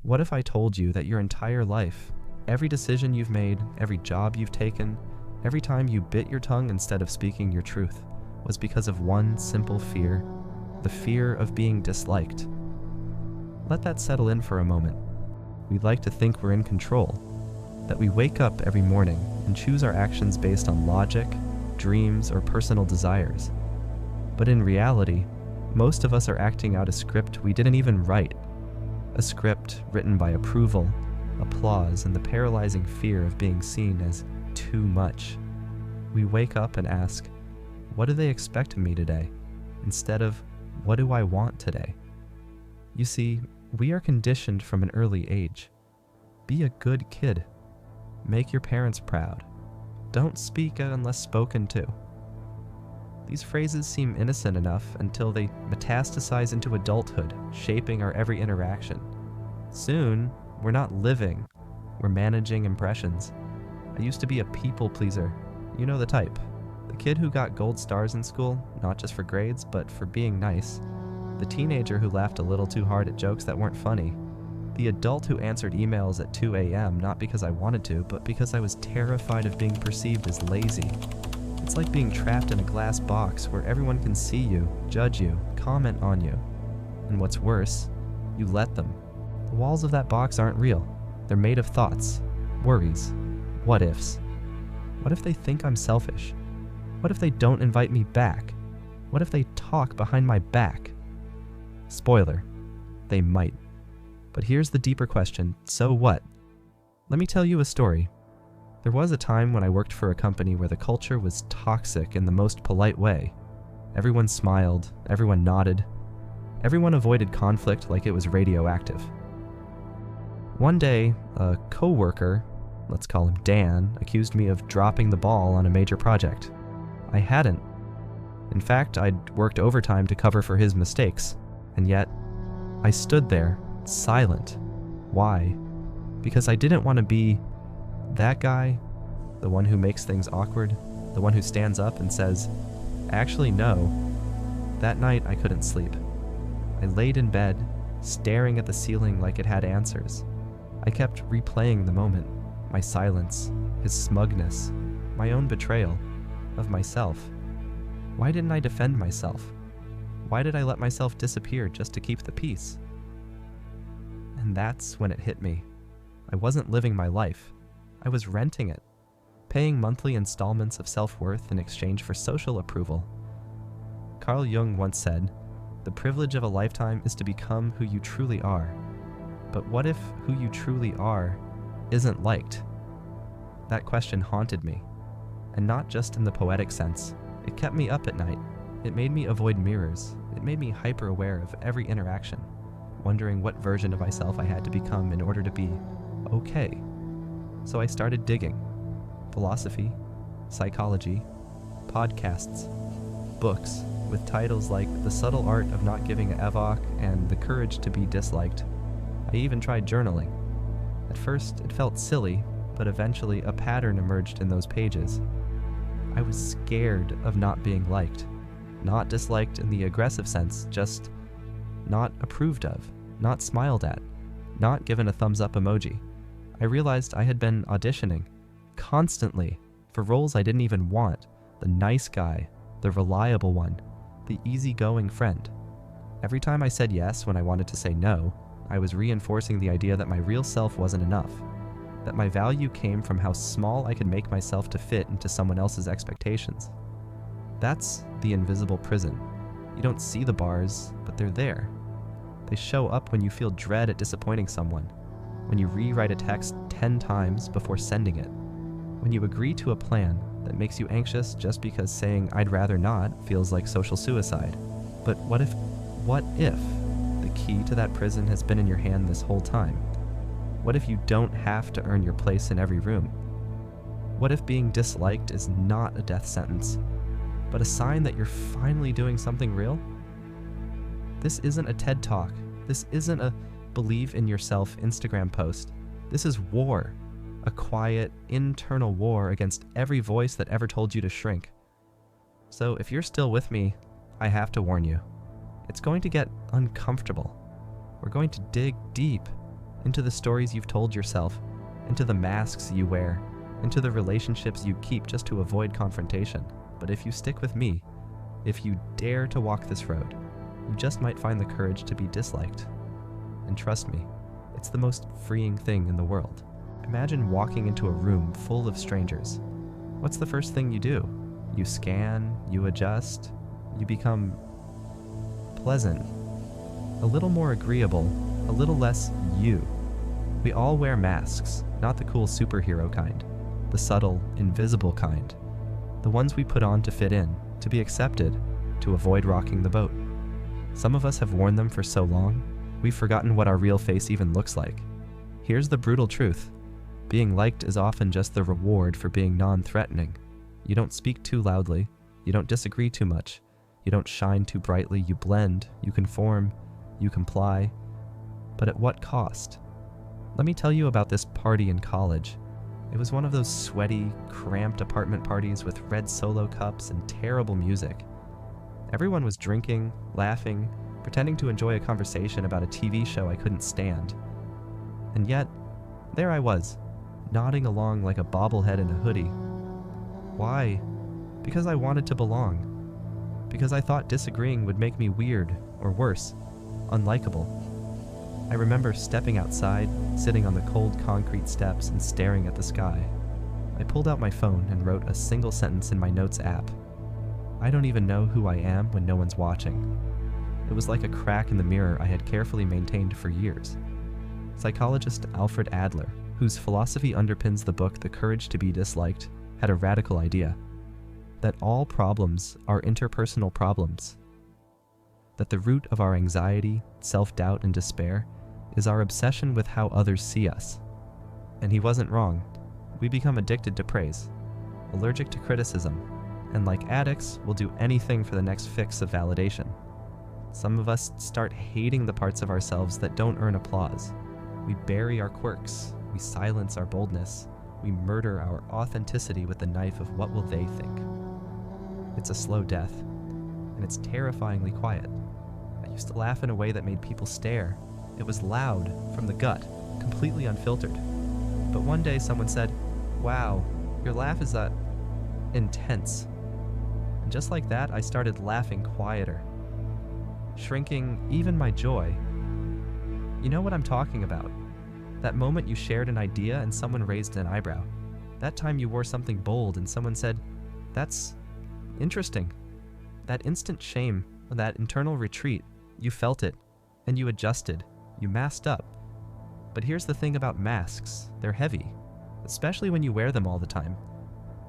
What if I told you that your entire life, every decision you've made, every job you've taken, every time you bit your tongue instead of speaking your truth, was because of one simple fear, the fear of being disliked? Let that settle in for a moment. We'd like to think we're in control, that we wake up every morning and choose our actions based on logic, dreams, or personal desires. But in reality, most of us are acting out a script we didn't even write. A script written by approval, applause, and the paralyzing fear of being seen as too much. We wake up and ask, what do they expect of me today? Instead of, what do I want today? You see, we are conditioned from an early age. Be a good kid. Make your parents proud. Don't speak unless spoken to. These phrases seem innocent enough until they metastasize into adulthood, shaping our every interaction. Soon, we're not living, we're managing impressions. I used to be a people pleaser. You know the type. The kid who got gold stars in school, not just for grades, but for being nice. The teenager who laughed a little too hard at jokes that weren't funny. The adult who answered emails at 2 a.m. not because I wanted to, but because I was terrified of being perceived as lazy. It's like being trapped in a glass box where everyone can see you, judge you, comment on you. And what's worse, you let them. The walls of that box aren't real. They're made of thoughts, worries, what-ifs. What if they think I'm selfish? What if they don't invite me back? What if they talk behind my back? Spoiler, they might. But here's the deeper question, so what? Let me tell you a story. There was a time when I worked for a company where the culture was toxic in the most polite way. Everyone smiled, everyone nodded, everyone avoided conflict like it was radioactive. One day, a coworker, let's call him Dan, accused me of dropping the ball on a major project. I hadn't. In fact, I'd worked overtime to cover for his mistakes, and yet, I stood there, silent. Why? Because I didn't want to be that guy, the one who makes things awkward, the one who stands up and says, actually no. That night I couldn't sleep. I laid in bed, staring at the ceiling like it had answers. I kept replaying the moment, my silence, his smugness, my own betrayal of myself. Why didn't I defend myself? Why did I let myself disappear just to keep the peace? And that's when it hit me. I wasn't living my life. I was renting it, paying monthly installments of self-worth in exchange for social approval. Carl Jung once said, "The privilege of a lifetime is to become who you truly are." But what if who you truly are isn't liked? That question haunted me, and not just in the poetic sense. It kept me up at night. It made me avoid mirrors. It made me hyper-aware of every interaction, wondering what version of myself I had to become in order to be okay. So I started digging. Philosophy, psychology, podcasts, books with titles like The Subtle Art of Not Giving a Evok and The Courage to Be Disliked. I even tried journaling. At first, it felt silly, but eventually a pattern emerged in those pages. I was scared of not being liked. Not disliked in the aggressive sense, just not approved of, not smiled at, not given a thumbs up emoji. I realized I had been auditioning, constantly, for roles I didn't even want. The nice guy, the reliable one, the easygoing friend. Every time I said yes when I wanted to say no, I was reinforcing the idea that my real self wasn't enough, that my value came from how small I could make myself to fit into someone else's expectations. That's the invisible prison. You don't see the bars, but they're there. They show up when you feel dread at disappointing someone, when you rewrite a text 10 times before sending it, when you agree to a plan that makes you anxious just because saying "I'd rather not" feels like social suicide. But what if the key to that prison has been in your hand this whole time? What if you don't have to earn your place in every room? What if being disliked is not a death sentence, but a sign that you're finally doing something real? This isn't a TED Talk. This isn't a believe in yourself Instagram post. This is war. A quiet, internal war against every voice that ever told you to shrink. So if you're still with me, I have to warn you. It's going to get uncomfortable. We're going to dig deep. into the stories you've told yourself, into the masks you wear, into the relationships you keep just to avoid confrontation. But if you stick with me, if you dare to walk this road, you just might find the courage to be disliked. And trust me, it's the most freeing thing in the world. Imagine walking into a room full of strangers. What's the first thing you do? You scan, you adjust, you become pleasant, a little more agreeable, a little less you. We all wear masks, not the cool superhero kind, the subtle, invisible kind, the ones we put on to fit in, to be accepted, to avoid rocking the boat. Some of us have worn them for so long, we've forgotten what our real face even looks like. Here's the brutal truth. Being liked is often just the reward for being non-threatening. You don't speak too loudly, you don't disagree too much, you don't shine too brightly, you blend, you conform, you comply. But at what cost? Let me tell you about this party in college. It was one of those sweaty, cramped apartment parties with red Solo cups and terrible music. Everyone was drinking, laughing, pretending to enjoy a conversation about a TV show I couldn't stand. And yet, there I was, nodding along like a bobblehead in a hoodie. Why? Because I wanted to belong. Because I thought disagreeing would make me weird, or worse, unlikable. I remember stepping outside, sitting on the cold concrete steps and staring at the sky. I pulled out my phone and wrote a single sentence in my notes app. I don't even know who I am when no one's watching. It was like a crack in the mirror I had carefully maintained for years. Psychologist Alfred Adler, whose philosophy underpins the book The Courage to Be Disliked, had a radical idea. That all problems are interpersonal problems. That the root of our anxiety, self-doubt, and despair is our obsession with how others see us. And he wasn't wrong. We become addicted to praise, allergic to criticism, and like addicts, will do anything for the next fix of validation. Some of us start hating the parts of ourselves that don't earn applause. We bury our quirks, we silence our boldness, we murder our authenticity with the knife of what will they think. It's a slow death, and it's terrifyingly quiet. I used to laugh in a way that made people stare. It was loud, from the gut, completely unfiltered. But one day someone said, "Wow, your laugh is intense." And just like that, I started laughing quieter, shrinking even my joy. You know what I'm talking about. That moment you shared an idea and someone raised an eyebrow. That time you wore something bold and someone said, "That's interesting." That instant shame, that internal retreat, you felt it, and you adjusted, you masked up. But here's the thing about masks, they're heavy, especially when you wear them all the time.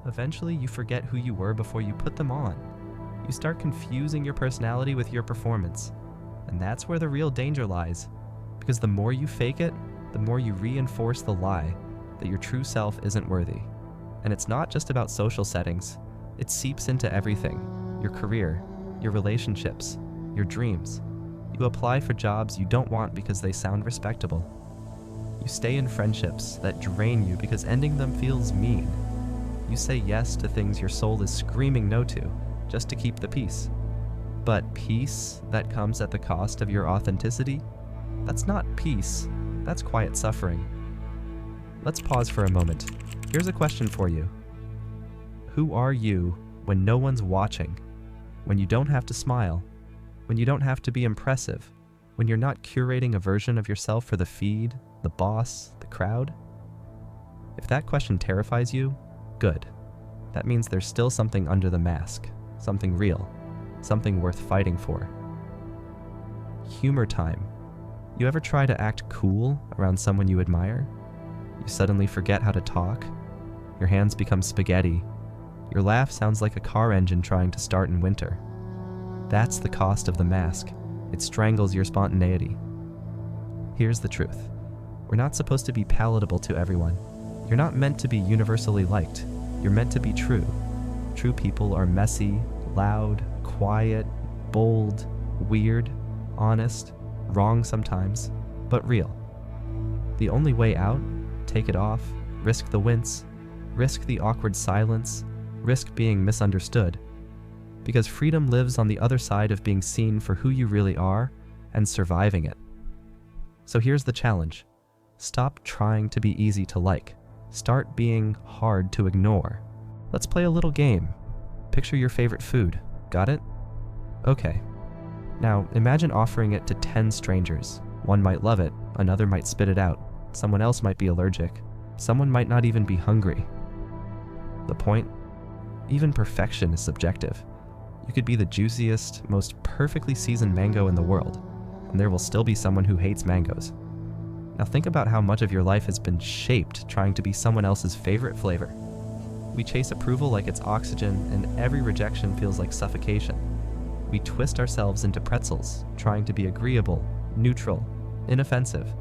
Eventually you forget who you were before you put them on. You start confusing your personality with your performance, and that's where the real danger lies, because the more you fake it, the more you reinforce the lie that your true self isn't worthy. And it's not just about social settings, it seeps into everything. Your career, your relationships, your dreams. You apply for jobs you don't want because they sound respectable. You stay in friendships that drain you because ending them feels mean. You say yes to things your soul is screaming no to, just to keep the peace. But peace that comes at the cost of your authenticity? That's not peace, that's quiet suffering. Let's pause for a moment. Here's a question for you. Who are you when no one's watching? When you don't have to smile? When you don't have to be impressive? When you're not curating a version of yourself for the feed, the boss, the crowd? If that question terrifies you, good. That means there's still something under the mask, something real, something worth fighting for. Humor time. You ever try to act cool around someone you admire? You suddenly forget how to talk. Your hands become spaghetti. Your laugh sounds like a car engine trying to start in winter. That's the cost of the mask. It strangles your spontaneity. Here's the truth. We're not supposed to be palatable to everyone. You're not meant to be universally liked. You're meant to be true. True people are messy, loud, quiet, bold, weird, honest, wrong sometimes, but real. The only way out, take it off, risk the wince, risk the awkward silence, risk being misunderstood. Because freedom lives on the other side of being seen for who you really are and surviving it. So here's the challenge. Stop trying to be easy to like. Start being hard to ignore. Let's play a little game. Picture your favorite food. Got it? Okay. Now, imagine offering it to 10 strangers. One might love it, another might spit it out, someone else might be allergic, someone might not even be hungry. The point? Even perfection is subjective. You could be the juiciest, most perfectly seasoned mango in the world, and there will still be someone who hates mangoes. Now think about how much of your life has been shaped trying to be someone else's favorite flavor. We chase approval like it's oxygen, and every rejection feels like suffocation. We twist ourselves into pretzels, trying to be agreeable, neutral, inoffensive,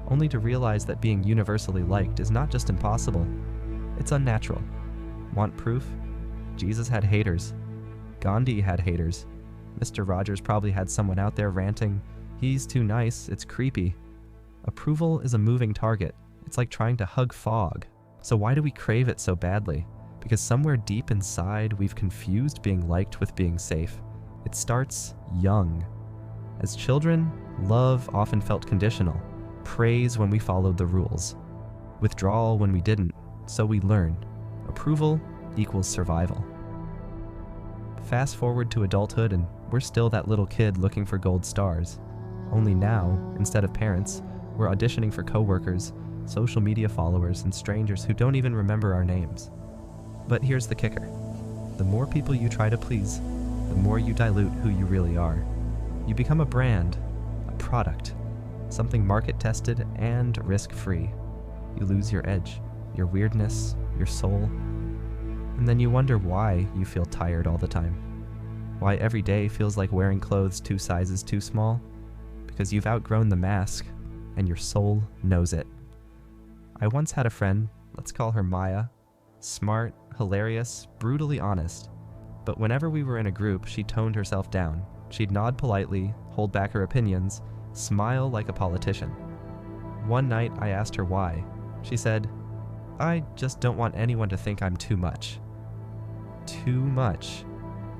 only to realize that being universally liked is not just impossible, it's unnatural. Want proof? Jesus had haters. Gandhi had haters. Mr. Rogers probably had someone out there ranting, "He's too nice, it's creepy." Approval is a moving target. It's like trying to hug fog. So why do we crave it so badly? Because somewhere deep inside, we've confused being liked with being safe. It starts young. As children, love often felt conditional. Praise when we followed the rules. Withdrawal when we didn't, so we learned. Approval equals survival. Fast forward to adulthood and we're still that little kid looking for gold stars. Only now, instead of parents, we're auditioning for coworkers, social media followers, and strangers who don't even remember our names. But here's the kicker. The more people you try to please, the more you dilute who you really are. You become a brand, a product, something market-tested and risk-free. You lose your edge, your weirdness, your soul, and then you wonder why you feel tired all the time. Why every day feels like wearing clothes 2 sizes too small? Because you've outgrown the mask, and your soul knows it. I once had a friend, let's call her Maya, smart, hilarious, brutally honest. But whenever we were in a group, she toned herself down. She'd nod politely, hold back her opinions, smile like a politician. One night, I asked her why. She said, "I just don't want anyone to think I'm too much." Too much.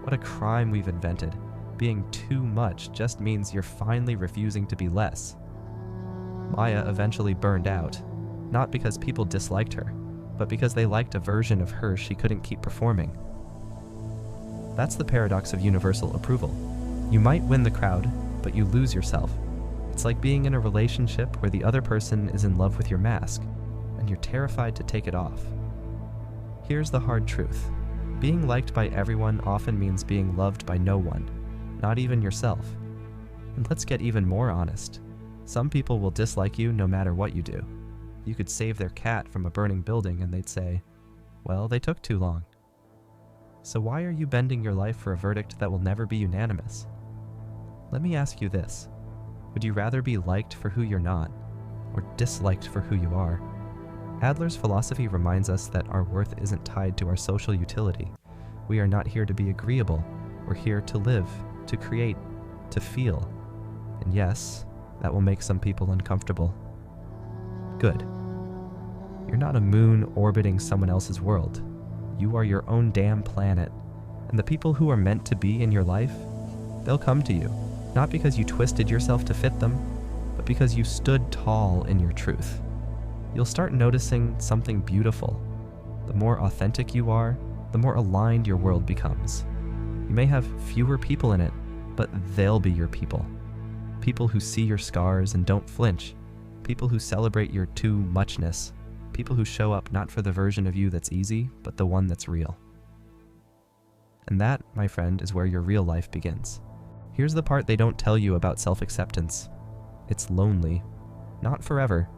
What a crime we've invented. Being too much just means you're finally refusing to be less. Maya eventually burned out, not because people disliked her, but because they liked a version of her she couldn't keep performing. That's the paradox of universal approval. You might win the crowd, but you lose yourself. It's like being in a relationship where the other person is in love with your mask, and you're terrified to take it off. Here's the hard truth. Being liked by everyone often means being loved by no one, not even yourself. And let's get even more honest. Some people will dislike you no matter what you do. You could save their cat from a burning building and they'd say, "Well, they took too long." So why are you bending your life for a verdict that will never be unanimous? Let me ask you this. Would you rather be liked for who you're not, or disliked for who you are? Adler's philosophy reminds us that our worth isn't tied to our social utility. We are not here to be agreeable. We're here to live, to create, to feel. And yes, that will make some people uncomfortable. Good. You're not a moon orbiting someone else's world. You are your own damn planet. And the people who are meant to be in your life, they'll come to you, not because you twisted yourself to fit them, but because you stood tall in your truth. You'll start noticing something beautiful. The more authentic you are, the more aligned your world becomes. You may have fewer people in it, but they'll be your people. People who see your scars and don't flinch. People who celebrate your too muchness. People who show up not for the version of you that's easy, but the one that's real. And that, my friend, is where your real life begins. Here's the part they don't tell you about self-acceptance. It's lonely. Not forever.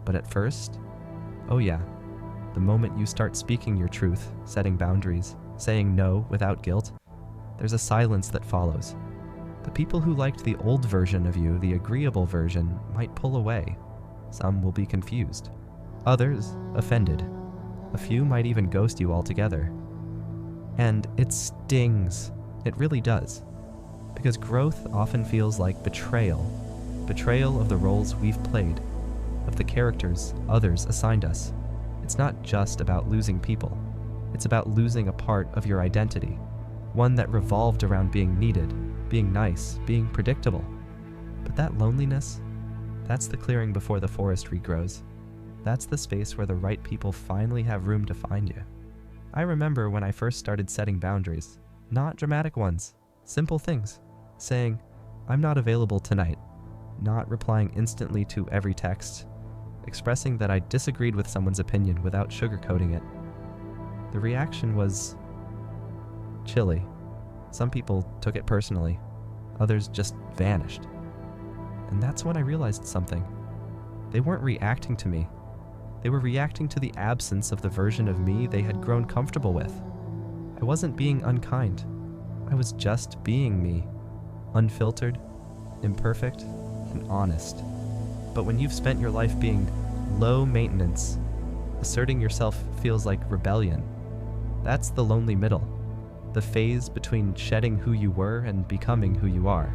But at first, oh yeah, the moment you start speaking your truth, setting boundaries, saying no without guilt, there's a silence that follows. The people who liked the old version of you, the agreeable version, might pull away. Some will be confused. Others, offended. A few might even ghost you altogether. And it stings. It really does. Because growth often feels like betrayal. Betrayal of the roles we've played, of the characters others assigned us. It's not just about losing people. It's about losing a part of your identity, one that revolved around being needed, being nice, being predictable. But that loneliness, That's the clearing before the forest regrows. That's the space where the right people finally have room to find you. I remember when I first started setting boundaries, not dramatic ones, simple things, saying, "I'm not available tonight," not replying instantly to every text, expressing that I disagreed with someone's opinion without sugarcoating it. The reaction was chilly. Some people took it personally, others just vanished. And that's when I realized something. They weren't reacting to me. They were reacting to the absence of the version of me they had grown comfortable with. I wasn't being unkind. I was just being me, unfiltered, imperfect, and honest. But when you've spent your life being low maintenance, asserting yourself feels like rebellion. That's the lonely middle, the phase between shedding who you were and becoming who you are.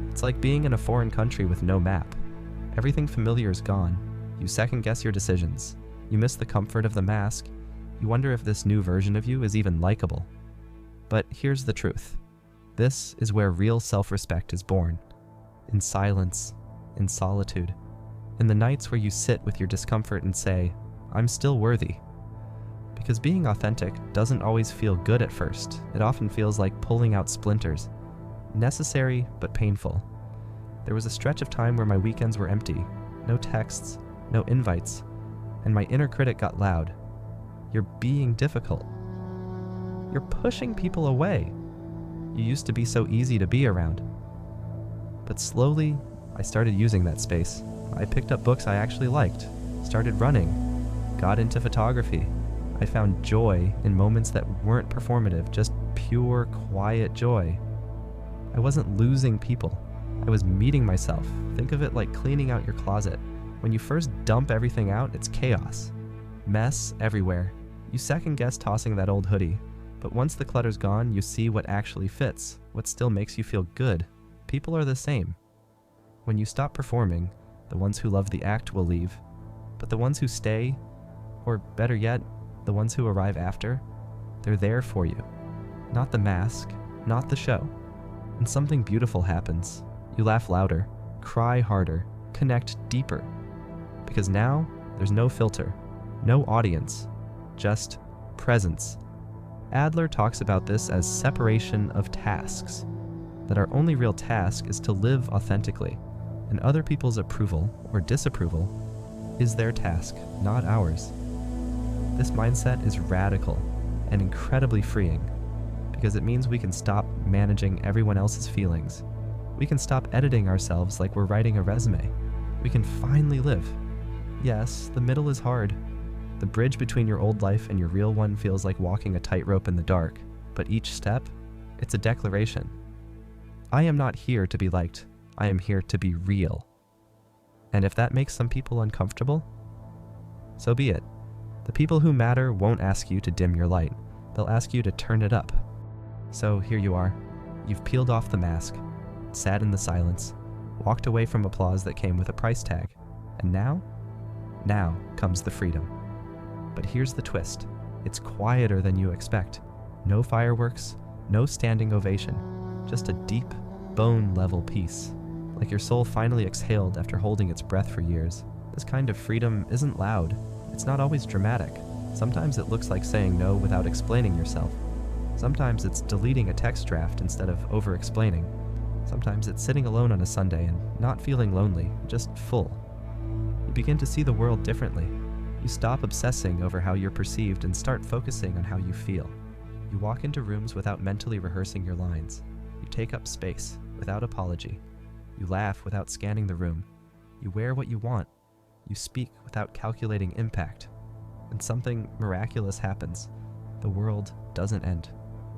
It's like being in a foreign country with no map. Everything familiar is gone. You second-guess your decisions. You miss the comfort of the mask. You wonder if this new version of you is even likable. But here's the truth. This is where real self-respect is born. In silence, in solitude, in the nights where you sit with your discomfort and say, "I'm still worthy." Because being authentic doesn't always feel good at first. It often feels like pulling out splinters. Necessary, but painful. There was a stretch of time where my weekends were empty. No texts, no invites, and my inner critic got loud. "You're being difficult. You're pushing people away. You used to be so easy to be around." But slowly, I started using that space. I picked up books I actually liked, started running, got into photography. I found joy in moments that weren't performative, just pure, quiet joy. I wasn't losing people. I was meeting myself. Think of it like cleaning out your closet. When you first dump everything out, it's chaos. Mess everywhere. You second-guess tossing that old hoodie. But once the clutter's gone, you see what actually fits, what still makes you feel good. People are the same. When you stop performing, the ones who love the act will leave. But the ones who stay, or better yet, the ones who arrive after, they're there for you. Not the mask, not the show. And something beautiful happens. You laugh louder, cry harder, connect deeper. Because now, there's no filter, no audience, just presence. Adler talks about this as separation of tasks, that our only real task is to live authentically, and other people's approval or disapproval is their task, not ours. This mindset is radical and incredibly freeing, because it means we can stop managing everyone else's feelings. We can stop editing ourselves like we're writing a resume. We can finally live. Yes, the middle is hard. The bridge between your old life and your real one feels like walking a tightrope in the dark, but each step, it's a declaration. I am not here to be liked. I am here to be real. And if that makes some people uncomfortable, so be it. The people who matter won't ask you to dim your light. They'll ask you to turn it up. So here you are. You've peeled off the mask, sat in the silence, walked away from applause that came with a price tag. And now comes the freedom. But here's the twist. It's quieter than you expect. No fireworks, no standing ovation, just a deep, bone-level peace. Like your soul finally exhaled after holding its breath for years. This kind of freedom isn't loud. It's not always dramatic. Sometimes it looks like saying no without explaining yourself. Sometimes it's deleting a text draft instead of over-explaining. Sometimes it's sitting alone on a Sunday and not feeling lonely, just full. You begin to see the world differently. You stop obsessing over how you're perceived and start focusing on how you feel. You walk into rooms without mentally rehearsing your lines. You take up space without apology. You laugh without scanning the room. You wear what you want. You speak without calculating impact. And something miraculous happens. The world doesn't end.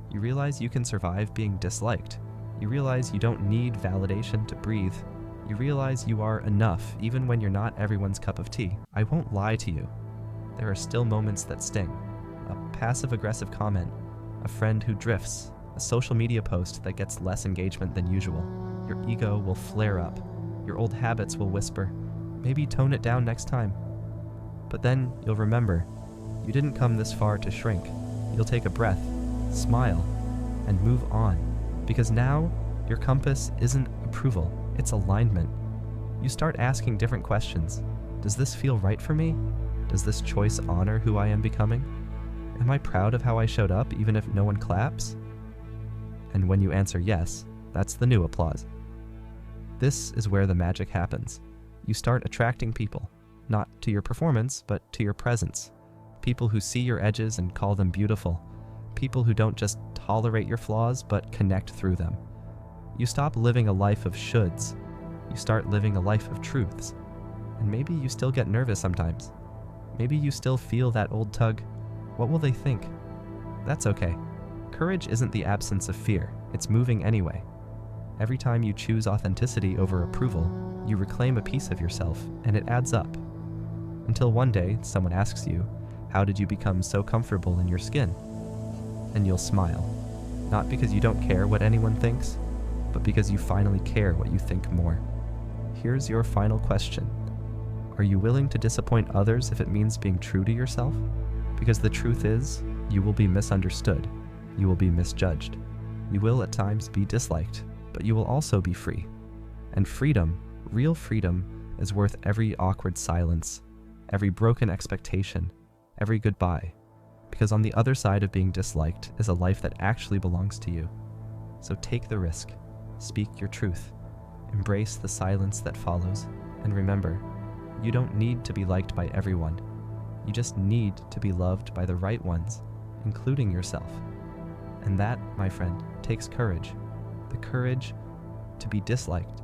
You realize you can survive being disliked. You realize you don't need validation to breathe. You realize you are enough even when you're not everyone's cup of tea. I won't lie to you. There are still moments that sting. A passive-aggressive comment, a friend who drifts, a social media post that gets less engagement than usual. Your ego will flare up. Your old habits will whisper, maybe tone it down next time. But then you'll remember, you didn't come this far to shrink. You'll take a breath, smile, and move on. Because now, your compass isn't approval, it's alignment. You You start asking different questions. Does this feel right for me? Does this choice honor who I am becoming? Am I proud of how I showed up even if no one claps? And when you answer yes, that's the new applause. This is where the magic happens. You start attracting people, not to your performance, but to your presence. People who see your edges and call them beautiful. People who don't just tolerate your flaws, but connect through them. You stop living a life of shoulds. You start living a life of truths. And maybe you still get nervous sometimes. Maybe you still feel that old tug. What will they think? That's okay. Courage isn't the absence of fear. It's moving anyway. Every time you choose authenticity over approval, you reclaim a piece of yourself, and it adds up. Until one day, someone asks you, how did you become so comfortable in your skin? And you'll smile. Not because you don't care what anyone thinks, but because you finally care what you think more. Here's your final question. Are you willing to disappoint others if it means being true to yourself? Because the truth is, you will be misunderstood. You will be misjudged. You will at times be disliked, but you will also be free. And freedom, real freedom, is worth every awkward silence, every broken expectation, every goodbye. Because on the other side of being disliked is a life that actually belongs to you. So take the risk. Speak your truth. Embrace the silence that follows. And remember, you don't need to be liked by everyone. You just need to be loved by the right ones, including yourself. And that, my friend, takes courage. The courage to be disliked,